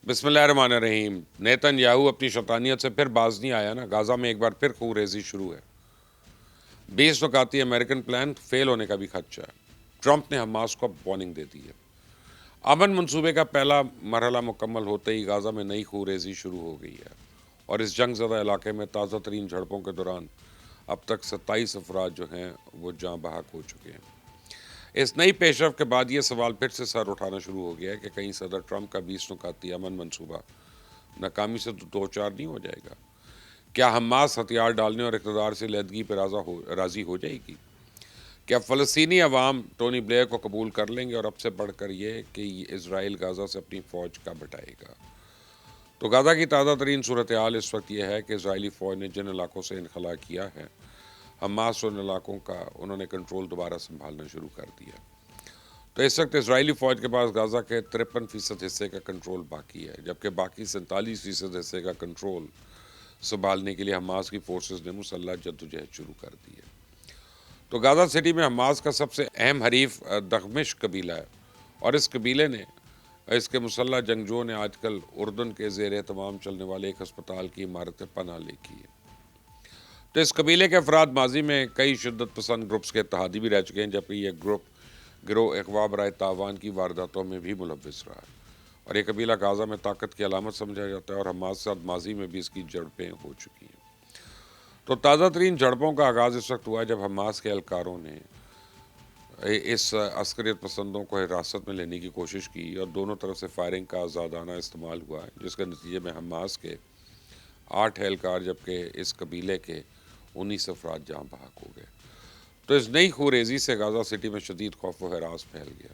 بسم اللہ الرحمن الرحیم۔ نیتن یاہو اپنی شیطانیت سے پھر باز نہیں آیا نا، غازہ میں ایک بار پھر خون ریزی شروع ہے۔ 20 نکاتی امریکن پلان فیل ہونے کا بھی خدشہ ہے۔ ٹرمپ نے حماس کو وارننگ دے دی ہے۔ امن منصوبے کا پہلا مرحلہ مکمل ہوتے ہی غازہ میں نئی خون ریزی شروع ہو گئی ہے، اور اس جنگ زدہ علاقے میں تازہ ترین جھڑپوں کے دوران اب تک 27 افراد جو ہیں وہ جاں بحق ہو چکے ہیں۔ اس نئی پیش رفت کے بعد یہ سوال پھر سے سر اٹھانا شروع ہو گیا ہے کہ کہیں صدر ٹرمپ کا 20 نکاتی امن منصوبہ ناکامی سے تو دو چار نہیں ہو جائے گا؟ کیا حماس ہتھیار ڈالنے اور اقتدار سے علیحدگی پہ راضی ہو جائے گی؟ کیا فلسطینی عوام ٹونی بلیئر کو قبول کر لیں گے، اور اب سے بڑھ کر یہ کہ اسرائیل غازہ سے اپنی فوج کب ہٹائے گا؟ تو غازہ کی تازہ ترین صورتحال اس وقت یہ ہے کہ اسرائیلی فوج نے جن علاقوں سے انخلا کیا ہے، حماس ان علاقوں کا انہوں نے کنٹرول دوبارہ سنبھالنا شروع کر دیا۔ تو اس وقت اسرائیلی فوج کے پاس غازہ کے 53% حصے کا کنٹرول باقی ہے، جبکہ باقی 47% حصے کا کنٹرول سنبھالنے کے لیے حماس کی فورسز نے مسلح جدوجہد شروع کر دی ہے۔ تو غازہ سٹی میں حماس کا سب سے اہم حریف دغمش قبیلہ ہے، اور اس کے مسلح جنگجوؤں نے آج کل اردن کے زیر اہتمام چلنے والے ایک ہسپتال کی عمارت میں پناہ لے کی ہے۔ تو اس قبیلے کے افراد ماضی میں کئی شدت پسند گروپس کے اتحادی بھی رہ چکے ہیں، جبکہ یہ گروہ اغوا برائے تاوان کی وارداتوں میں بھی ملوث رہا ہے، اور یہ قبیلہ غازہ میں طاقت کی علامت سمجھا جاتا ہے، اور حماس کے ساتھ ماضی میں بھی اس کی جھڑپیں ہو چکی ہیں۔ تو تازہ ترین جھڑپوں کا آغاز اس وقت ہوا ہے جب حماس کے اہلکاروں نے اس عسکریت پسندوں کو حراست میں لینے کی کوشش کی، اور دونوں طرف سے فائرنگ کا آزادانہ استعمال ہوا ہے، جس کے نتیجے میں حماس کے 8 اہلکار جبکہ اس قبیلے کے 19 افراد جاں بحق ہو گئے۔ تو اس نئی خوریزی سے غازہ سٹی میں شدید خوف و ہراس پھیل گیا۔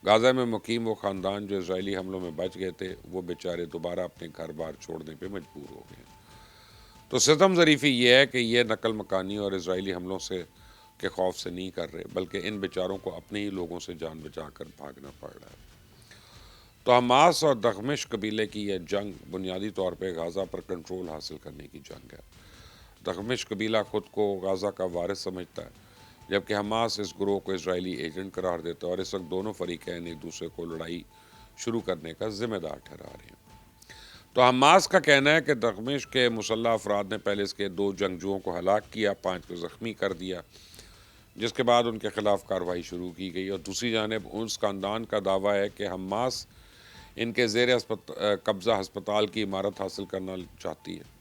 غازہ میں مقیم وہ خاندان جو اسرائیلی حملوں میں بچ گئے تھے، وہ بیچارے دوبارہ اپنے گھر بار چھوڑنے پہ مجبور ہو گئے۔ تو ستم ظریفی یہ ہے کہ یہ نقل مکانی اور اسرائیلی حملوں کے خوف سے نہیں کر رہے، بلکہ ان بیچاروں کو اپنے ہی لوگوں سے جان بچا کر بھاگنا پڑ رہا ہے۔ تو حماس اور دغمش قبیلے کی یہ جنگ بنیادی طور پہ غازہ پر کنٹرول حاصل کرنے کی جنگ ہے۔ دغمش قبیلہ خود کو غازہ کا وارث سمجھتا ہے، جبکہ حماس اس گروہ کو اسرائیلی ایجنٹ قرار دیتا ہے، اور اس وقت دونوں فریقین ایک دوسرے کو لڑائی شروع کرنے کا ذمہ دار ٹھہرا رہے ہیں۔ تو حماس کا کہنا ہے کہ دغمش کے مسلح افراد نے پہلے اس کے 2 جنگجوؤں کو ہلاک کیا، 5 کو زخمی کر دیا، جس کے بعد ان کے خلاف کارروائی شروع کی گئی، اور دوسری جانب اس خاندان کا دعویٰ ہے کہ حماس ان کے زیر قبضہ ہسپتال کی عمارت حاصل کرنا چاہتی ہے۔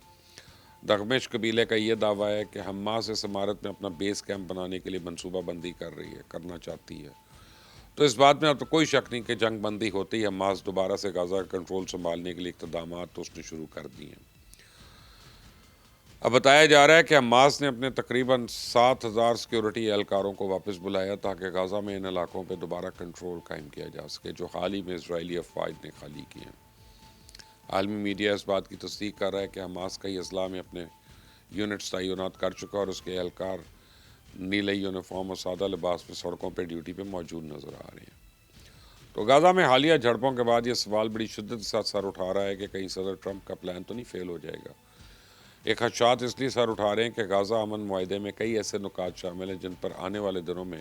دغمش قبیلے کا یہ دعویٰ ہے کہ حماس اس عمارت میں اپنا بیس کیمپ بنانے کے لیے منصوبہ بندی کرنا چاہتی ہے۔ تو اس بات میں اب تو کوئی شک نہیں کہ جنگ بندی ہوتی ہی حماس دوبارہ سے غازہ کا کنٹرول سنبھالنے کے لیے اقتدامات تو اس نے شروع کر دی ہیں۔ اب بتایا جا رہا ہے کہ حماس نے اپنے تقریباً 7,000 سیکیورٹی اہلکاروں کو واپس بلایا تاکہ غازہ میں ان علاقوں پہ دوبارہ کنٹرول قائم کیا جا سکے جو حال ہی میں اسرائیلی افواج نے خالی کیے ہیں۔ عالمی میڈیا اس بات کی تصدیق کر رہا ہے کہ حماس کئی اضلاع میں اپنے یونٹس تعینات کر چکا، اور اس کے اہلکار نیلے یونیفارم اور سادہ لباس میں سڑکوں پہ ڈیوٹی پہ موجود نظر آ رہے ہیں۔ تو غازہ میں حالیہ جھڑپوں کے بعد یہ سوال بڑی شدت کے ساتھ سر اٹھا رہا ہے کہ کہیں صدر ٹرمپ کا پلان تو نہیں فیل ہو جائے گا۔ یہ خدشات اس لیے سر اٹھا رہے ہیں کہ غازہ امن معاہدے میں کئی ایسے نکات شامل ہیں جن پر آنے والے دنوں میں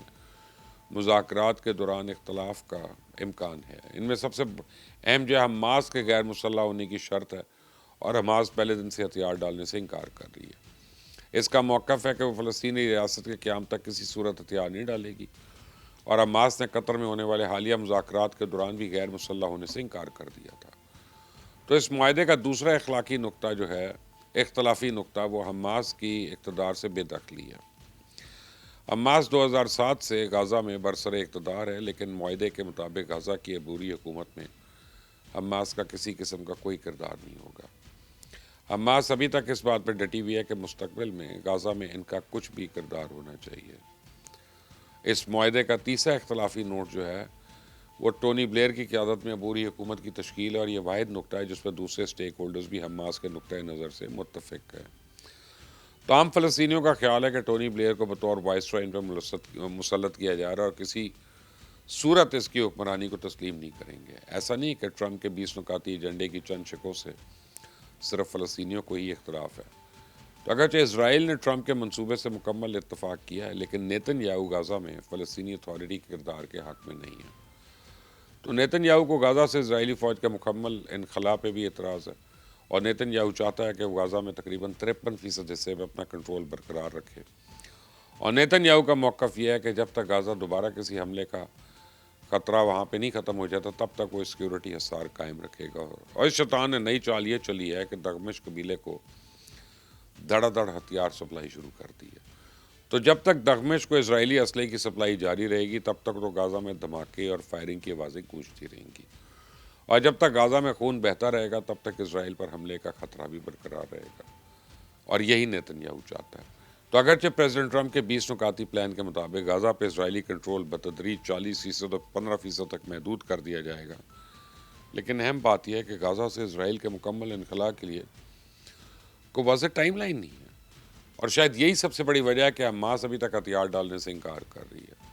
مذاکرات کے دوران اختلاف کا امکان ہے۔ ان میں سب سے اہم جو ہے حماس کے غیر مسلح ہونے کی شرط ہے، اور حماس پہلے دن سے ہتھیار ڈالنے سے انکار کر رہی ہے۔ اس کا موقف ہے کہ وہ فلسطینی ریاست کے قیام تک کسی صورت ہتھیار نہیں ڈالے گی، اور حماس نے قطر میں ہونے والے حالیہ مذاکرات کے دوران بھی غیر مسلح ہونے سے انکار کر دیا تھا۔ تو اس معاہدے کا دوسرا اخلاقی نقطہ جو ہے، اختلافی نقطہ، وہ حماس کی اقتدار سے بے دخلی ہے۔ حماس 2007 سے غازہ میں برسر اقتدار ہے، لیکن معاہدے کے مطابق غازہ کی عبوری حکومت میں حماس کا کسی قسم کا کوئی کردار نہیں ہوگا۔ حماس ابھی تک اس بات پہ ڈٹی ہوئی ہے کہ مستقبل میں غازہ میں ان کا کچھ بھی کردار ہونا چاہیے۔ اس معاہدے کا تیسرا اختلافی نوٹ جو ہے وہ ٹونی بلیئر کی قیادت میں عبوری حکومت کی تشکیل ہے، اور یہ واحد نقطہ ہے جس پر دوسرے سٹیک ہولڈرز بھی حماس کے نقطۂ نظر سے متفق ہے۔ تمام فلسطینیوں کا خیال ہے کہ ٹونی بلیئر کو بطور وائسرائے ان پر مسلط کیا جا رہا ہے، اور کسی صورت اس کی حکمرانی کو تسلیم نہیں کریں گے۔ ایسا نہیں کہ ٹرمپ کے 20 نکاتی ایجنڈے کی چند شقوں سے صرف فلسطینیوں کو ہی اختلاف ہے۔ تو اگرچہ اسرائیل نے ٹرمپ کے منصوبے سے مکمل اتفاق کیا ہے، لیکن نیتن یاہو غازہ میں فلسطینی اتھارٹی کے کردار کے حق میں نہیں ہے۔ تو نیتن یاہو کو غزہ سے اسرائیلی فوج کے مکمل انخلا پہ بھی اعتراض ہے، اور نیتن یاہو چاہتا ہے کہ وہ غزہ میں تقریباً 53% حصے میں اپنا کنٹرول برقرار رکھے، اور نیتن یاہو کا موقف یہ ہے کہ جب تک غزہ دوبارہ کسی حملے کا خطرہ وہاں پہ نہیں ختم ہو جاتا تب تک وہ سیکیورٹی حصار قائم رکھے گا۔ اور اس شیطان نے نئی چال یہ چلی ہے کہ دمشق قبیلے کو دھڑا دھڑ ہتھیار سپلائی شروع کر دی ہے۔ تو جب تک دمشق کو اسرائیلی اسلحے کی سپلائی جاری رہے گی تب تک تو غزہ میں دھماکے اور فائرنگ کی آوازیں گونجتی رہیں گی، اور جب تک غزہ میں خون بہتا رہے گا تب تک اسرائیل پر حملے کا خطرہ بھی برقرار رہے گا، اور یہی نیتن یاہو چاہتا ہے۔ تو اگرچہ پریزیڈنٹ ٹرمپ کے 20 نکاتی پلان کے مطابق غزہ پہ اسرائیلی کنٹرول بتدریج 40% اور 15% تک محدود کر دیا جائے گا، لیکن اہم بات یہ ہے کہ غزہ سے اسرائیل کے مکمل انخلا کے لیے کوئی واضح ٹائم لائن نہیں ہے، اور شاید یہی سب سے بڑی وجہ ہے کہ حماس ابھی تک ہتھیار ڈالنے سے انکار کر رہی ہے۔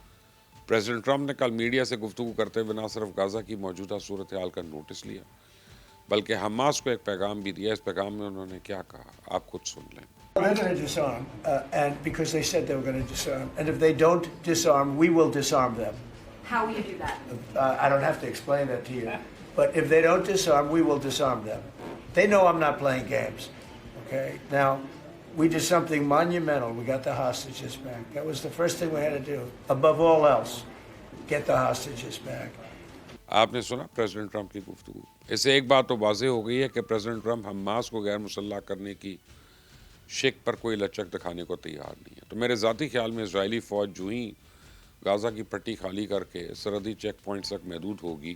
پریزیڈنٹ ٹرمپ نے کل میڈیا سے گفتگو کرتے ہوئے نہ صرف غزہ کی موجودہ صورتحال کا نوٹس لیا بلکہ حماس کو ایک پیغام بھی دیا۔ اس پیغام میں انہوں نے کیا کہا آپ خود سن لیں۔ They're going to disarm, and because they said they were going to disarm. And if they don't disarm, we will disarm them. How will you do that? I don't have to explain that to you. But if they don't disarm, we will disarm them. They know I'm not playing games. Okay? Now, we did something monumental. We got the hostages back. That was the first thing we had to do. Above all else, get the hostages back. آپ نے سنا president Trump کی گفتگو، اس سے ایک بات تو واضح ہو گئی ہے کہ پریزیڈنٹ ٹرمپ حماس کو غیر مسلح کرنے کی شک پر کوئی لچک دکھانے کو تیار نہیں ہے۔ تو میرے ذاتی خیال میں اسرائیلی فوج جو ہی غزہ کی پٹی خالی کر کے سرحدی چیک پوائنٹس تک محدود ہوگی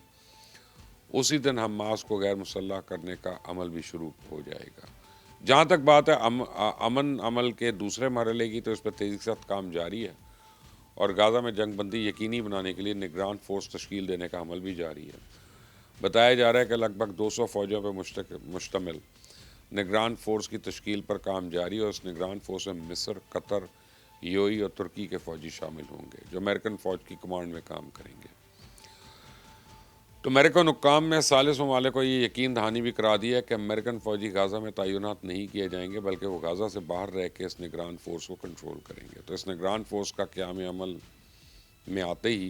اسی دن حماس کو غیر مسلح کرنے کا عمل بھی شروع ہو جائے گا۔ جہاں تک بات ہے امن عمل کے دوسرے مرحلے کی، تو اس پر تیزی کے ساتھ کام جاری ہے، اور غزہ میں جنگ بندی یقینی بنانے کے لیے نگران فورس تشکیل دینے کا عمل بھی جاری ہے۔ بتایا جا رہا ہے کہ لگ بھگ 200 فوجوں پہ مشتمل نگران فورس کی تشکیل پر کام جاری ہے، اور اس نگران فورس میں مصر، قطر، یو اے ای اور ترکی کے فوجی شامل ہوں گے جو امریکن فوج کی کمانڈ میں کام کریں گے۔ تو امریکن حکام نے ثالث ممالک کو یہ یقین دہانی بھی کرا دی ہے کہ امریکن فوجی غزہ میں تعینات نہیں کیے جائیں گے بلکہ وہ غزہ سے باہر رہ کے اس نگران فورس کو کنٹرول کریں گے۔ تو اس نگران فورس کا قیام عمل میں آتے ہی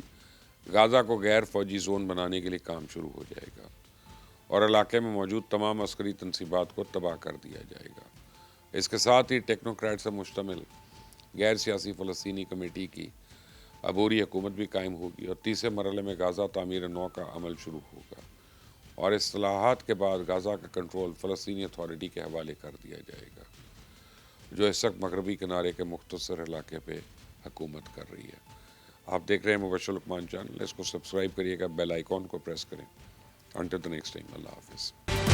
غزہ کو غیر فوجی زون بنانے کے لیے کام شروع ہو جائے گا، اور علاقے میں موجود تمام عسکری تنصیبات کو تباہ کر دیا جائے گا۔ اس کے ساتھ ہی ٹیکنوکریٹ سے مشتمل غیر سیاسی فلسطینی کمیٹی کی عبوری حکومت بھی قائم ہوگی، اور تیسرے مرحلے میں غزہ تعمیر نو کا عمل شروع ہوگا، اور اصلاحات کے بعد غزہ کا کنٹرول فلسطینی اتھارٹی کے حوالے کر دیا جائے گا جو اس وقت مغربی کنارے کے مختصر علاقے پہ حکومت کر رہی ہے۔ آپ دیکھ رہے ہیں مبشر لقمان چینل، اس کو سبسکرائب کریے گا، بیل آئیکن کو پریس کریں۔ انٹل دی نیکسٹ ٹائم، اللہ حافظ۔